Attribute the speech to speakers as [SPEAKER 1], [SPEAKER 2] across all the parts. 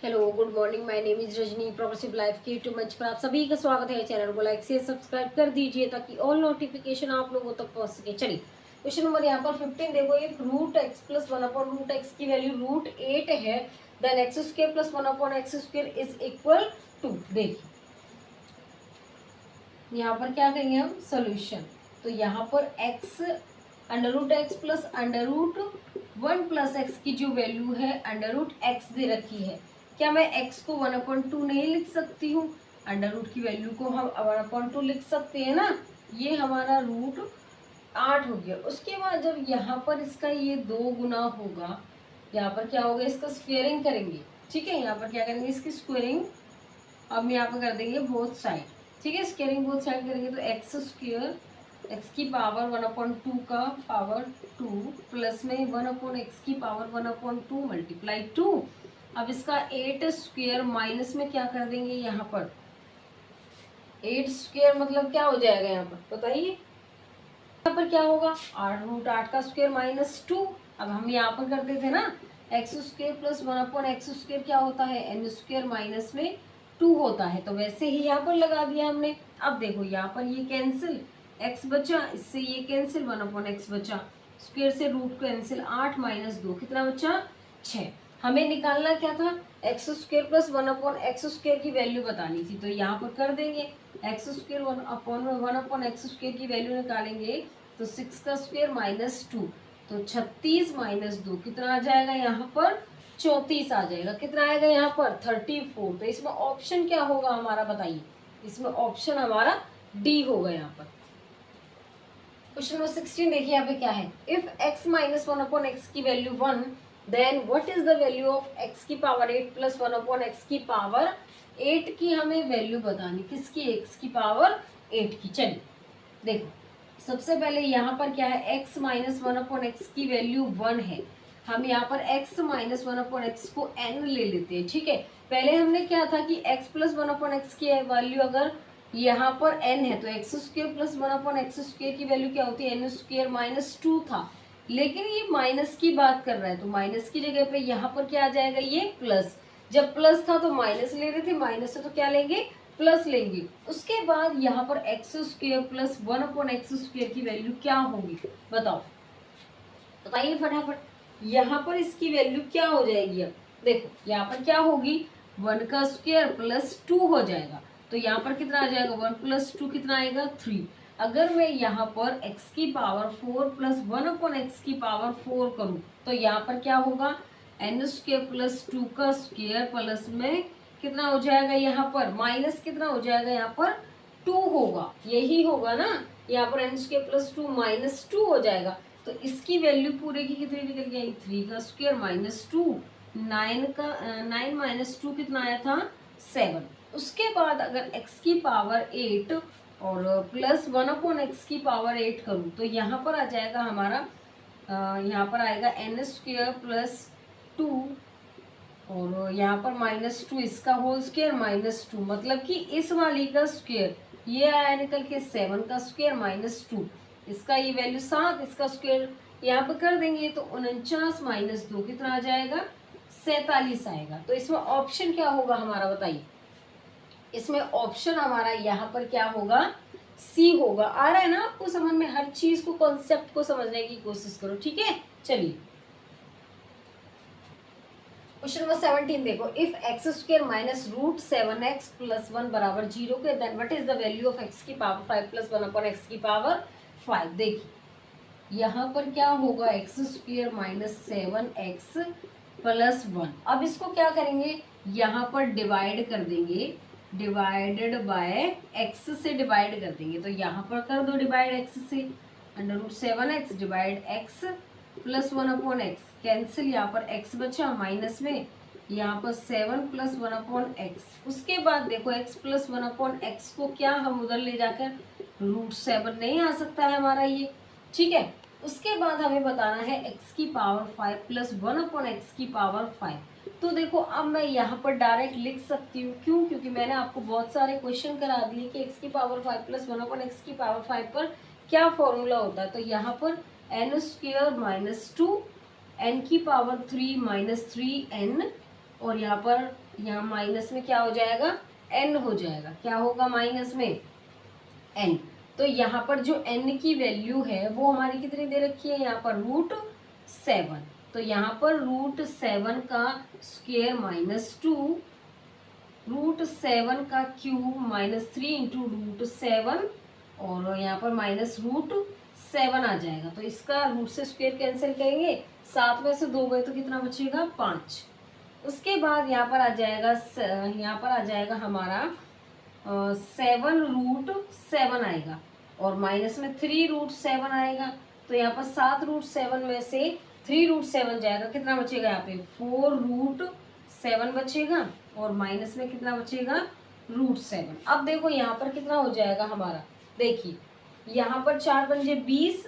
[SPEAKER 1] Hello good morning, my name is Rajni. Progressive life के YouTube मंच पर आप सभी का स्वागत है। चैनल को लाइक से सब्सक्राइब कर दीजिए ताकि ऑल नोटिफिकेशन आप लोगों तक पहुंच सके। चलिए क्वेश्चन नंबर यहाँ पर 15 देखो, एक root X plus one upon root X की वैल्यू रूट 8 है, then X square plus one upon X square is equal to. देखिए यहाँ पर क्या करेंगे हम, सोल्यूशन। तो यहाँ पर X under root X plus under root one plus X की जो वैल्यू है अंडर रूट एक्स दे रखी है। क्या मैं x को 1/2 नहीं लिख सकती हूँ? अंडर रूट की वैल्यू को हम 1/2 लिख सकते हैं ना। ये हमारा रूट 8 हो गया। उसके बाद जब यहाँ पर इसका ये 2 गुना होगा, यहाँ पर क्या होगा, इसका स्क्वेयरिंग करेंगे। ठीक है, यहाँ पर क्या करेंगे, इसकी स्क्वेयरिंग हम यहाँ पर कर देंगे बोथ साइड। ठीक है, स्क्वेयरिंग बोथ साइड करेंगे तो एक्स स्क्वेयर एक्स की पावर 1/2 का पावर 2 प्लस में 1/x की पावर 1/2 मल्टीप्लाई 2। अब इसका 8 स्क्वेयर माइनस में क्या कर देंगे, यहाँ पर 8 स्क्वेयर मतलब क्या हो जाएगा यहाँ पर बताइए। यहाँ पर क्या होगा, 8 रूट 8 का स्क्वेयर माइनस 2। अब हम यहाँ पर करते थे ना, x square plus 1/x square क्या होता है, एन स्क्वेयर माइनस में 2 होता है। तो वैसे ही यहाँ पर लगा दिया हमने। अब देखो यहाँ पर ये कैंसिल, एक्स बचा, इससे ये कैंसिल, 1/x बचा, स्क्वेयर से रूट कैंसिल, 8 माइनस 2 कितना बचा, 6। हमें निकालना क्या था, x square plus 1/x square की वैल्यू बतानी थी। तो यहाँ पर कर देंगे एक्स स्क्वेयर 1/x स्क्वेयर की वैल्यू निकालेंगे तो 6 का स्क्वेयर माइनस 2, तो 36 माइनस 2 कितना आ जाएगा, यहाँ पर 34 आ जाएगा। कितना आएगा यहाँ पर 34। तो इसमें ऑप्शन क्या होगा हमारा बताइए, इसमें ऑप्शन हमारा डी होगा। यहाँ पर क्वेश्चन नंबर 16 देखिए, यहाँ पे क्या है, इफ x माइनस 1/x की value 1, then what is the value of x की पावर 8 प्लस 1/x की पावर 8 की हमें वैल्यू बतानी, किसकी, x की पावर 8 की। चलिए देखो, सबसे पहले यहाँ पर क्या है, x माइनस 1/x की वैल्यू 1 है। हम यहाँ पर x माइनस 1/x को n ले लेते हैं। ठीक है, पहले हमने क्या था कि x प्लस 1/x की वैल्यू अगर यहाँ पर n है तो x square plus 1/x square की वैल्यू क्या होती है, एन स्क्वेयर माइनस 2 था। लेकिन ये माइनस की बात कर रहा है तो माइनस की जगह पे यहाँ पर क्या आ जाएगा, ये प्लस। जब प्लस था तो माइनस ले रहे थे, माइनस से तो क्या लेंगे, प्लस लेंगे। उसके बाद यहाँ पर x square plus 1/x square की वैल्यू क्या होगी बताओ, बताइए फटाफट। यहाँ पर इसकी वैल्यू क्या हो जाएगी, अब देखो यहाँ पर क्या होगी, 1 का स्क्वेयर प्लस 2 हो जाएगा। तो यहाँ पर कितना आ जाएगा, 1 प्लस 2 कितना आएगा, 3। अगर मैं यहाँ पर x की पावर 4 प्लस 1/x की पावर 4 करूँ तो यहाँ पर क्या होगा, एन स्क्वेयर प्लस 2 का स्क्वेयर प्लस में कितना हो जाएगा, यहाँ पर माइनस कितना हो जाएगा, यहाँ पर 2 होगा, यही होगा ना। यहाँ पर एन स्क्वेयर प्लस 2 माइनस 2 हो जाएगा। तो इसकी वैल्यू पूरे की कितनी निकल गई, 3 का स्क्वेयर माइनस 2, 9 माइनस 2 कितना आया था, 7। उसके बाद अगर x की पावर 8 और प्लस 1/x की पावर 8 करूँ तो यहाँ पर आ जाएगा हमारा, यहाँ पर आएगा एन स्क्वेयर प्लस 2 और यहाँ पर माइनस 2, इसका होल स्क्वेयर माइनस 2, मतलब कि इस वाली का स्क्वेयर ये आया निकल के 7 का स्क्वेयर माइनस 2, इसका ये वैल्यू 7, इसका स्क्वेयर यहाँ पर कर देंगे तो 49 माइनस 2 कितना आ जाएगा, 47 आएगा। तो इसमें ऑप्शन क्या होगा हमारा बताइए, इसमें ऑप्शन हमारा यहाँ पर क्या होगा, सी होगा। आ रहा है ना आपको समझ में, हर चीज को, कॉन्सेप्ट को समझने की कोशिश करो। ठीक है, चलिए क्वेश्चन नंबर 17 देखो, if X square minus root 7x plus 1 बराबर 0 के, then what is the value of x की पावर 5 प्लस 1/x की पावर 5। देखिए यहाँ पर क्या होगा, x square minus 7x plus 1। अब इसको क्या करेंगे, यहाँ पर डिवाइड कर देंगे, डिवाइडेड बाय एक्स से डिवाइड कर देंगे। तो यहाँ पर कर दो डिवाइड एक्स से, under root 7x divide X plus 1/x, cancel, यहाँ पर x बचा माइनस में, यहाँ पर 7 प्लस 1/x। उसके बाद देखो x प्लस 1/x को क्या हम उधर ले जाकर, रूट 7 नहीं आ सकता है हमारा ये। ठीक है, उसके बाद हमें बताना है x की पावर 5 प्लस 1/x की पावर 5। तो देखो अब मैं यहाँ पर डायरेक्ट लिख सकती हूँ, क्यों, क्योंकि मैंने आपको बहुत सारे क्वेश्चन करा दिए कि x की पावर 5 प्लस 1/x की पावर 5 पर क्या फॉर्मूला होता है। तो यहाँ पर एन स्क्वेयर माइनस 2, एन की पावर 3 माइनस 3 एन और यहाँ पर यहाँ माइनस में क्या हो जाएगा, n हो जाएगा। क्या होगा माइनस में n। तो यहाँ पर जो n की वैल्यू है वो हमारी कितनी दे रखी है, यहाँ पर √7। तो यहाँ पर √7 का स्क्वायर -2, √7 का क्यूब -3 इंटू √7 और यहाँ पर -√7 आ जाएगा। तो इसका रूट से स्क्वायर कैंसिल करेंगे, 7 में से 2 गए तो कितना बचेगा 5। उसके बाद यहाँ पर आ जाएगा हमारा 7√7 आएगा और माइनस में 3√7 आएगा। तो यहाँ पर 7√7 में से 3√7 जाएगा, कितना बचेगा यहाँ पे 4√7 बचेगा और माइनस में कितना बचेगा √7। अब देखो यहाँ पर कितना हो जाएगा हमारा, देखिए यहाँ पर 4 पंजे 20,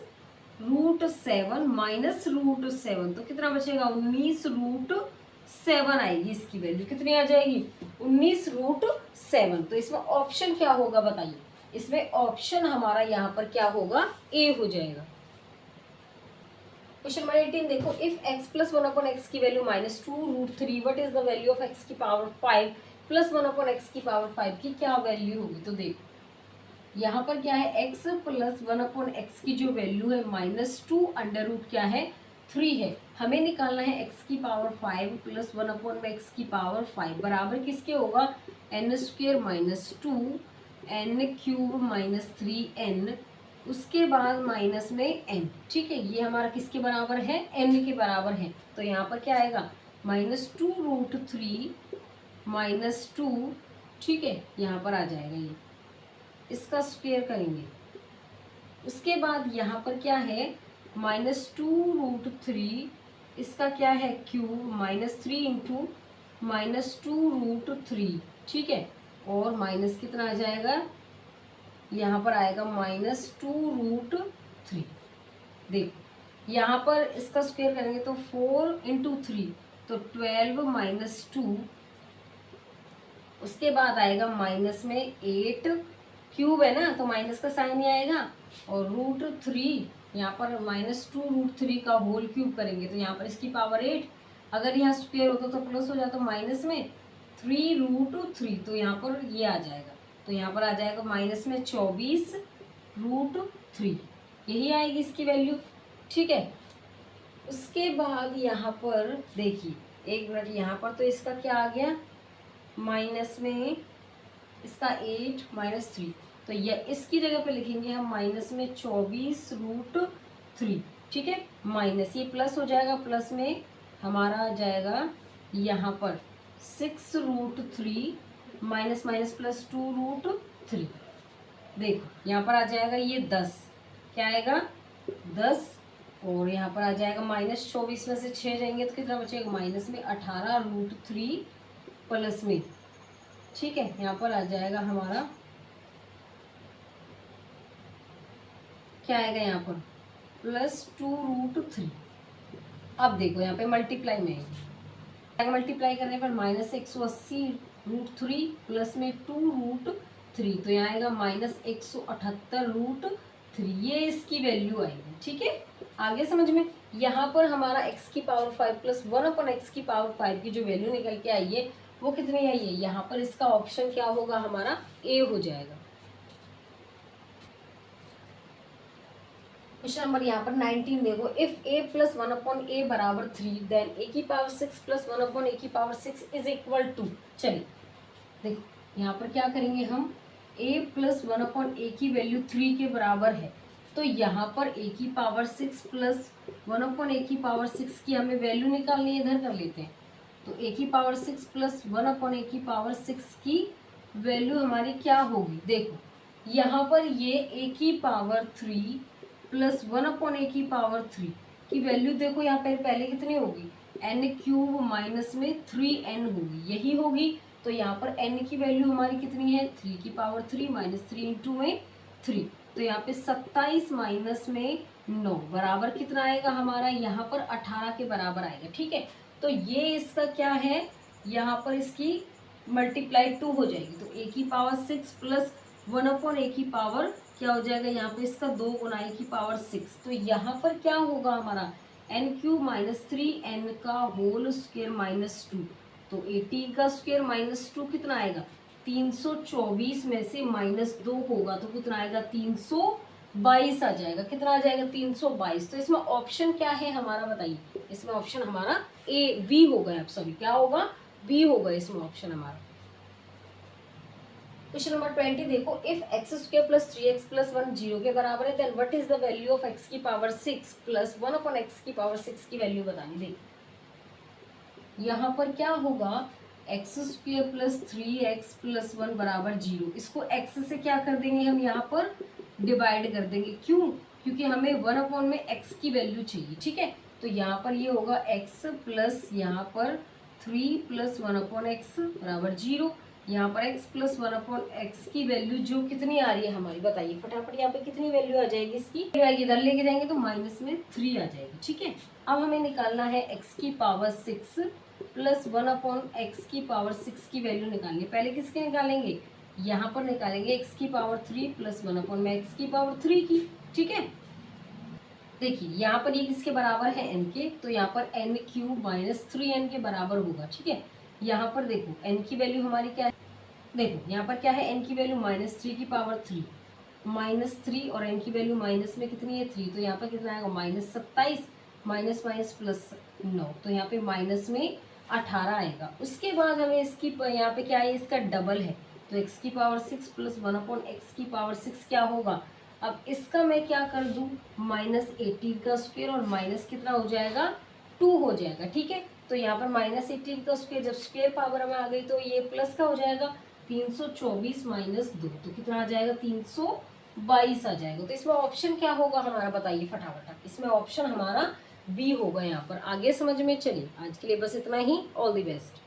[SPEAKER 1] √7 माइनस √7 तो कितना बचेगा 19√7 आएगी। इसकी वैल्यू कितनी आ जाएगी 19√7। तो इसमें ऑप्शन क्या होगा बताइए, इसमें ऑप्शन हमारा यहाँ पर क्या होगा, ए हो जाएगा। क्वेश्चन नंबर 18 देखो, इफ x प्लस 1/x की value -2√3 what is the value of x की पावर 5 प्लस 1/x की पावर 5 की क्या वैल्यू होगी। तो देखो यहाँ पर क्या है, x प्लस 1/x की जो वैल्यू है -2 अंडर रूट क्या है 3 है। हमें निकालना है x की पावर 5 प्लस 1/x की पावर 5 बराबर किसके होगा, n² -2 n³ -3n, उसके बाद माइनस में n। ठीक है, ये हमारा किसके बराबर है, n के बराबर है। तो यहाँ पर क्या आएगा -2√3 -2, ठीक है, यहाँ पर आ जाएगा ये, इसका स्क्वायर करेंगे। उसके बाद यहाँ पर क्या है -2√3, इसका क्या है क्यूब -3 इंटू -2√3, ठीक है, और माइनस कितना आ जाएगा, यहाँ पर आएगा -2√3। देखो यहाँ पर इसका स्क्वायर करेंगे तो 4 इंटू 3 तो 12 -2, उसके बाद आएगा माइनस में 8, क्यूब है ना तो माइनस का साइन ही आएगा, और √3 यहाँ पर -2√3 का होल क्यूब करेंगे तो यहाँ पर इसकी पावर 8, अगर यहाँ स्क्वायर होता तो प्लस हो जाता माइनस में 3√3, तो यहाँ पर ये आ जाएगा। तो यहाँ पर आ जाएगा माइनस में 24√3, यही आएगी इसकी वैल्यू। ठीक है, उसके बाद यहाँ पर देखिए एक मिनट, यहाँ पर तो इसका क्या आ गया माइनस में इसका 8 -3, तो यह इसकी जगह पे लिखेंगे हम माइनस में 24√3। ठीक है, माइनस ये प्लस हो जाएगा, प्लस में हमारा आ जाएगा यहाँ पर 6√3 माइनस माइनस प्लस 2√3। देखो यहाँ पर आ जाएगा ये 10, क्या आएगा 10, और यहाँ पर आ जाएगा -24 में से 6 जाएंगे तो कितना बचेगा माइनस में 18√3 प्लस में, ठीक है, यहाँ पर आ जाएगा हमारा क्या आएगा यहाँ पर +2√3। अब देखो यहाँ पे मल्टीप्लाई में है, मल्टीप्लाई करने पर -180√3 प्लस में 2√3, तो यहाँ आएगा -178√3, ये इसकी वैल्यू आएगी। ठीक है, आगे समझ में। यहाँ पर हमारा x की पावर 5 प्लस 1/x की पावर 5 की जो वैल्यू निकल के आई है वो कितनी आई है, यहाँ पर इसका ऑप्शन क्या होगा हमारा ए हो जाएगा। क्वेश्चन नंबर यहाँ पर 19 देखो, इफ a प्लस 1/a बराबर 3 देन a की पावर 6 प्लस 1/a की पावर 6 इज इक्वल टू। चलिए देखो यहाँ पर क्या करेंगे हम, a प्लस 1/a की वैल्यू 3 के बराबर है, तो यहाँ पर a की पावर 6 प्लस 1/a की पावर 6 की हमें वैल्यू निकालनी है, इधर कर लेते हैं। तो a की पावर 6 प्लस 1/a की पावर 6 की वैल्यू हमारी क्या होगी, देखो यहाँ पर ये a की पावर 3 प्लस 1/a की पावर 3 की वैल्यू देखो यहाँ पर पहले कितनी होगी, n³ माइनस में 3n होगी, यही होगी। तो यहाँ पर n की वैल्यू हमारी कितनी है 3 की पावर 3 माइनस 3 इंटू में 3, तो यहाँ पे 27 माइनस में 9 बराबर कितना आएगा हमारा, यहाँ पर 18 के बराबर आएगा। ठीक है, तो ये इसका क्या है, यहाँ पर इसकी मल्टीप्लाई 2 हो जाएगी, तो a की पावर 6 प्लस 1/a की पावर क्या हो जाएगा, यहाँ पे इसका 2 गुना a की पावर 6, तो यहाँ पर क्या होगा हमारा n³ माइनस 3n का होल स्क्वायर माइनस 2, तो 18 का स्क्वायर -2 कितना आएगा, 324 में से -2 होगा तो कितना आएगा, 322 आ जाएगा। कितना आ जाएगा, 322। तो इसमें ऑप्शन क्या है हमारा, बताइए। इसमें ऑप्शन हमारा बी होगा। आप सभी क्या होगा, बी होगा इसमें ऑप्शन हमारा। क्वेश्चन नंबर 20 देखो, if X square plus 3x plus 1 zero के बराबर है, then what is the value of x की पावर 6 प्लस 1 अपॉन एक्स की पावर 6 की वैल्यू बतानी। देखिए यहाँ पर क्या होगा, x square plus 3x plus 1 बराबर जीरो, इसको x से क्या कर देंगे हम, यहाँ पर डिवाइड कर देंगे। क्यों, क्योंकि हमें 1 अपॉन में x की वैल्यू चाहिए। ठीक है, तो यहाँ पर ये होगा x प्लस यहाँ पर 3 प्लस 1 अपॉन एक्स बराबर जीरो। यहाँ पर x प्लस 1 अपॉन एक्स की वैल्यू जो कितनी आ रही है हमारी, बताइए फटाफट। यहाँ पे कितनी वैल्यू आ जाएगी इसकी, इधर लेके जाएंगे तो माइनस में 3 आ जाएगी। ठीक है, अब हमें निकालना है x की पावर 6 प्लस 1 अपॉन एक्स की पावर 6 की वैल्यू निकालनी है। पहले किसके निकालेंगे, यहाँ पर निकालेंगे x की पावर 3 प्लस 1 अपॉन में एक्स की पावर 3 की। ठीक है, देखिए यहाँ पर ये किसके बराबर है, n के, तो यहाँ पर n क्यूब माइनस 3n के बराबर होगा। ठीक है, यहाँ पर देखो n की वैल्यू हमारी क्या है, देखो यहाँ पर क्या है, n की वैल्यू -3 की पावर 3, -3 और n की वैल्यू माइनस में कितनी है 3, तो यहाँ पर कितना आएगा -27, माइनस माइनस प्लस 9, तो यहाँ पे माइनस में 18 आएगा। उसके बाद हमें इसकी यहाँ पे क्या है, इसका डबल है, तो x की पावर 6 प्लस 1 अपॉन एक्स की पावर 6 क्या होगा। अब इसका मैं क्या कर दूं, -18 का स्क्वायर और माइनस कितना हो जाएगा, 2 हो जाएगा। ठीक है, तो यहाँ पर -18 का स्क्वायर जब स्क्वायर पावर में आ गई तो ये प्लस का हो जाएगा, 324 माइनस 2, तो कितना आ जाएगा, 322 आ जाएगा। तो इसमें ऑप्शन क्या होगा हमारा, बताइए फटाफट। इसमें ऑप्शन हमारा बी होगा। यहाँ पर आगे समझ में चलिए। आज के लिए बस इतना ही। All the best.